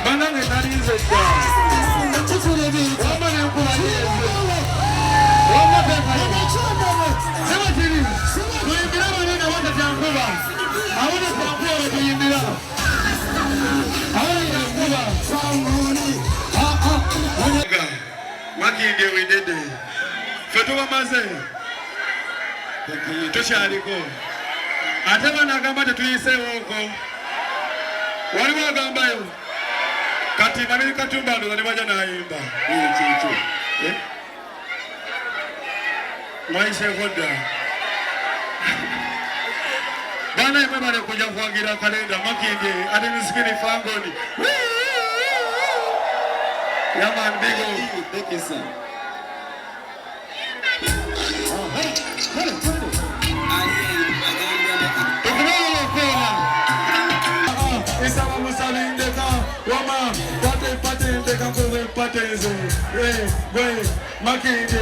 banange nalinze dda wamba nenkuba yeze wamba tekayo sema kiri tuyimbira banene wata kyankuba awone kyankuba wetuyimbira awone kyankuba Makinde wedede fetuba maze tukyaliko ate banagamba tetuyiseewoko waliwo agambayo kati nabiri katumba ndoza ne bajja nayimba kiki mwayiseeko dda bana imwe bale kujja kuwagira kalenda Makinde ate misikini fangoni yaman bigo dekisa Isama musalindeka wama pate ndeka kove pateze we Makinde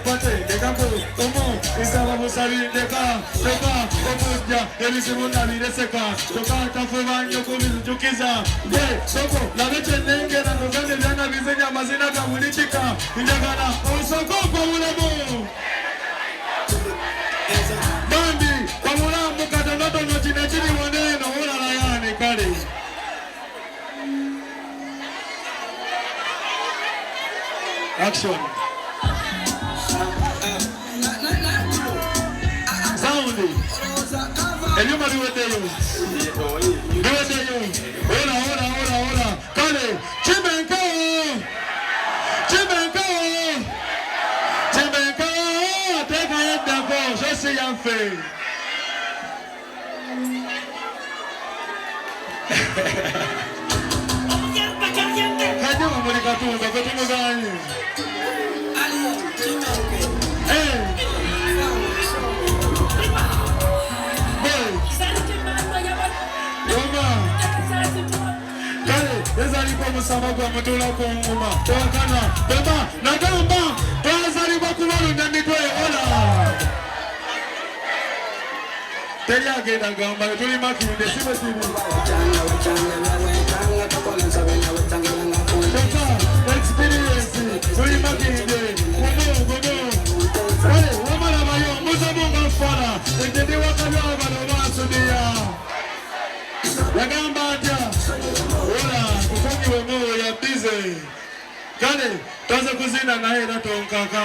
pate ndeka kove omo isama musalindeka toka omuja elisimu nalireseka toka tafubanyo kubizukiza we soko labeche nengera nozande byana bizenya mazina gamulitika indagala osoko kwa mulemo bambi kwa mulamu katanoto nochine chini waneno ula layani kale action sound enyuma liwedeyo ora kale chimenko teka yedako jose yanfe kaje muri katunga kwetumuganye Ezalipo musamago mutula ku ngoma twakana baba nagamba twazalipo kubalunda mitwe ola teyagenda gamba tuli Makinde sibe sibe experience tuli Makinde gogo wale wamala bayo muzamunga fala ekende wakabya bano basudia yagamba atya ola kufungiwe moyo ya bize kale tuanze kuzina na hela tonkaka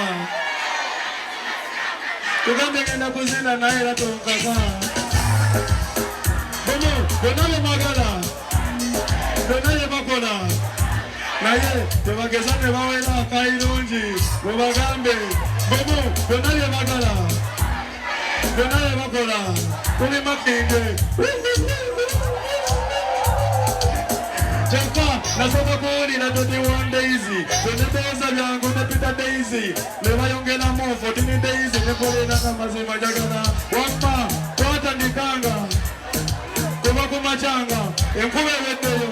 tugambe ngenda kuzina na hela tonkaka bomo bonale magala bonale bakola naye tebagezane bawela kairungi bobagambe bomo bonale magala bonale bakola kuli Makinde Jaka, nasoma kodi na 21 days. Tuneteza vyangu nepita daisy. Lewa yongela mo 14 days. Nepole na kamazima jagana. Wamba, kwata nikanga. Kuma kumachanga. Enkuwe weteyo.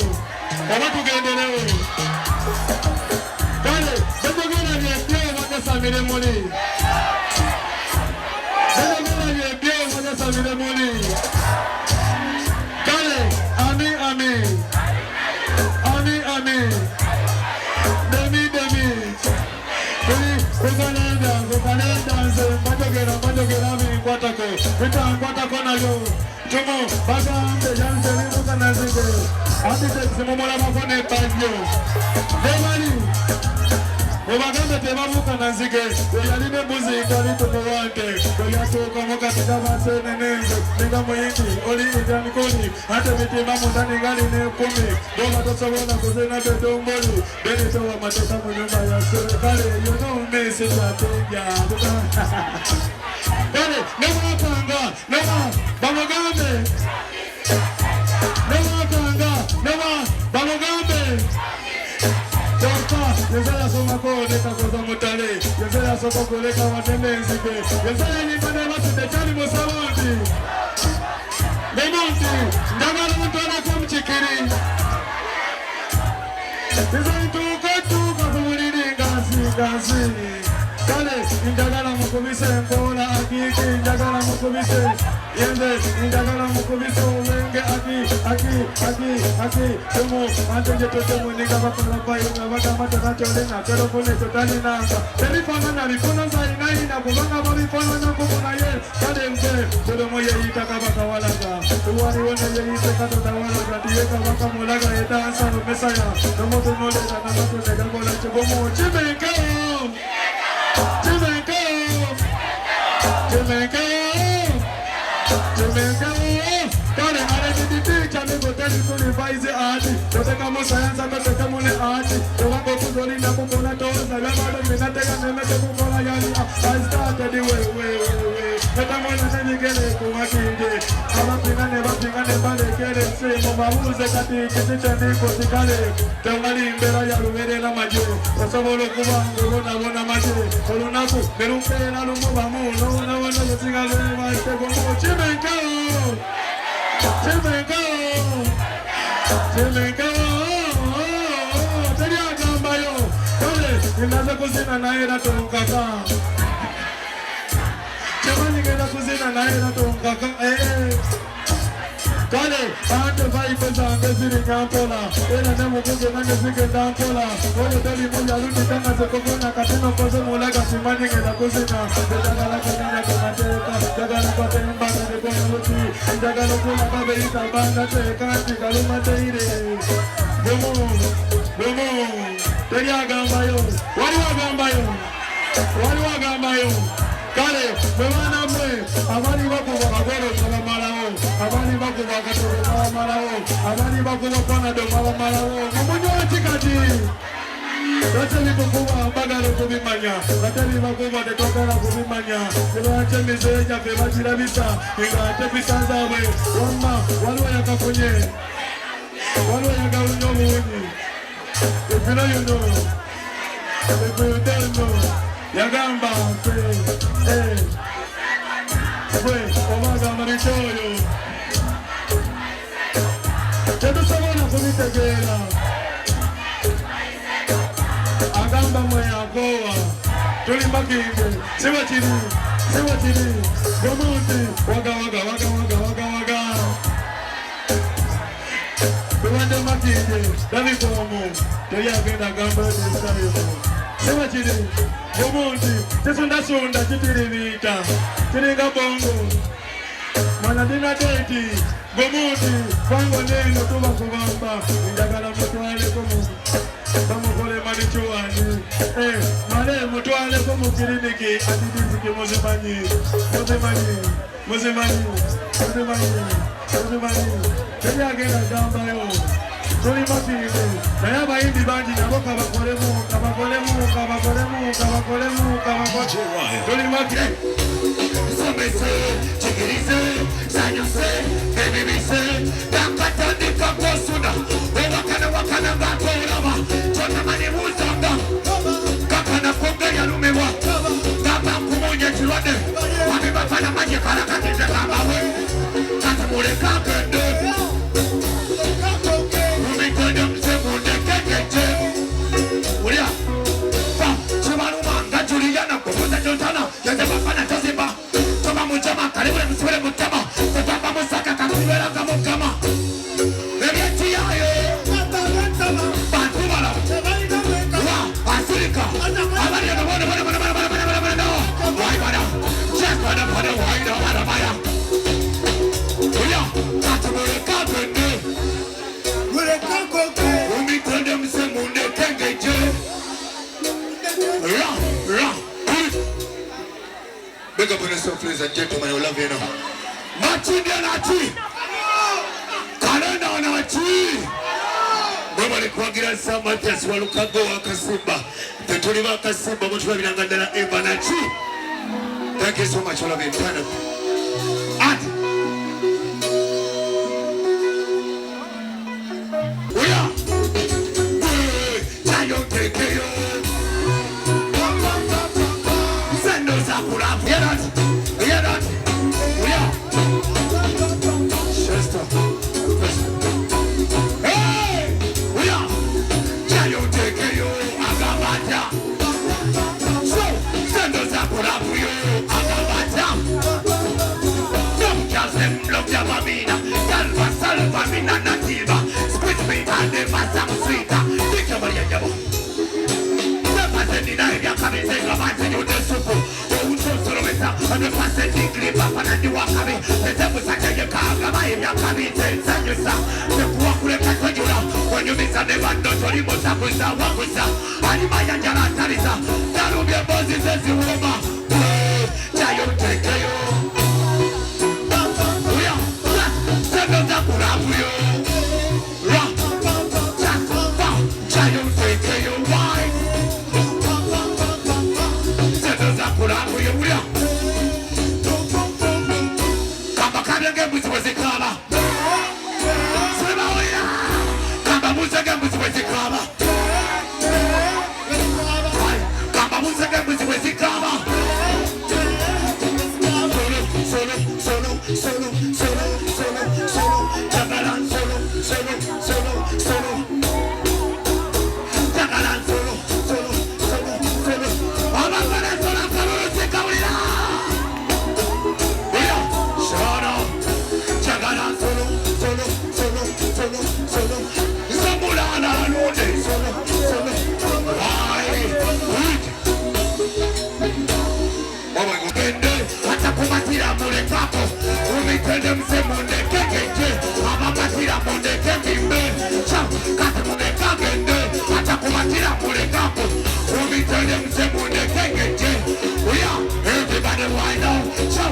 Kama tugendeleo. Kale, sebogena vyepio waka samire muli. Sebogena vyepio waka samire muli. Kale, ami. Demi. Kukalenda nze mbajogera mi kwatako nayo. Tumo bagambe yanze limuka nazige. Ati mumula mafone banyo. Demani. Mubagambe tebamuka nazige. Yaline muzika litumuwante. Yasuka muka tidabase nenenze. Niga mwingi oli ijani koni. Ate mitima mundani gali nekumi. Doga tosobona kuzena bedomboli. Beni towa matota munyumba ya serikali. You know me sitatenga. Kale, newa kanga. Bamugambe. Bamugambe. Yezaya soma koleka koza mutale. Yezaya soma koleka watende nzike. Yezaya nyimane watu dechani musawondi. Nemonti, ndagala mutwana kumchikiri. Yezaya tuka kumulini ngasi. Kale, ndagala mukubise mkola akiki. Ndagala mukubise. Yende, ndagala mukubise uwenga. Ake aki Tumu Anteje tumu Nika bakula bayo Waka mata na cholena Kero kune totani namba Telefona na rifona za inaina Kubanga marifona na kubuna ye Kade mse Tudomo ye itaka baka walaga Tuwari wane ye ite kato tawalaga Tiyeka baka mulaga Eta ansano mesaya Namoto noleta Namoto nega kola Chubomo Chimenko Chimenko Chimenko Chimenko Kare hare di teacher me go tell you to revise the art. Don't take more science and don't take more art. Don't go to Dolly na kupona toes. I love me na teka me to kupona yani. I started the way. Meta mo na ni gele kuma kinge. Kama pinga never lekele se mo babuze kati kitende ko tikale. Tawali mbera ya lumere na maje. Osabolo kuba ngolo na bona maje. Olunaku merumpe na lumbo bamu. No na wana yosigale ma te ko mo chimenka. Chimenko, teri agamba yo. Kale, inaza kuzina na era tonkaka. Chemani ngena kuzina na era tonkaka. Kale, ante vai pezanga ziri nyampola. Ena nemo kuze na nezike dampola. Oyo teli moja lundi tanga zekokona kateno koze mulaga simani ngena kuzina. Dagala kanina kamateka, dagala kwatemba kanekona luti. Dagala kula kabeita banda teka, tigaluma teire. Bomo, teri agamba yo. Wali wagamba yo. Kale, mwana mwe, abali bako bakagoro kabamalao, abali bako bakatoro kabamalao, abali bako bakona do kabamalao. Mumunyo chikati. Rateli kukuwa bagalo kubimanya, rateli bakuwa de tokala kubimanya. Iwache mizeja kebachira bisa, ingache bisanza we. Wama, walwa yakakunye, walwa yakaunyo muuni. If you know you know, if you don't know. Yagamba, Omaga Marichoyo. Chetu sabona kumitegela. Agamba moya goa. Tuli makinge. Sewa chini. Gomuti. Waga. Kuwande makinge. Davi komo. Toya genda gamba nisayo. Sewa chini. Gomuti, tesunda chitirivita, tiringa bongo, manadina deti, gomuti, kwango neno tuba kubamba, indagala mutuale kumu, bamukole manichuani, mane mutuale kumu kiriniki, adidiziki muzimani, teria gena gamba yo. Tuli makinge, naya baindi banji nabo kabakolemu. Tuli makinge. Somese, chikirize, sanyose, bebibise, dakatandi kakosuna, wakana ngakolaba, chona mani muzanga, kakana konga ya lumewa, kaba kumunye chilwane, wabibafana maji karakatize kaba we, katamule kakende. Big up on yourself, ladies and gentlemen, I love you now. Machindia Nachi! Kalenda Nachi! Baba ni kuangira sama tesi walukago wakasimba. Tetuli wakasimba, mtu wa binangandala Eva Nachi. Thank you so much, I love you. Turn up. Ati! Uya! Chayo tekeyo! Hear that? Chester. Hey! We are. Chayo take you, Agabata. So, send us up for you, Agabata. Nitebu sake yekaga mai myaka bitenza nyusa Nekuwa kuleka kwenjura Wenyumiza nebando tolimo takuza wakuza Alima ya njara atariza Narubye bozi zezi uoma Chayo tekeyo Uya Sebe utakurabu yo Ra Chakuba Chayo tekeyo Why Sebe utakurabu yo Uya Kamba mbuzi wezekala Sema uya Kamba muza mbuzi wezekala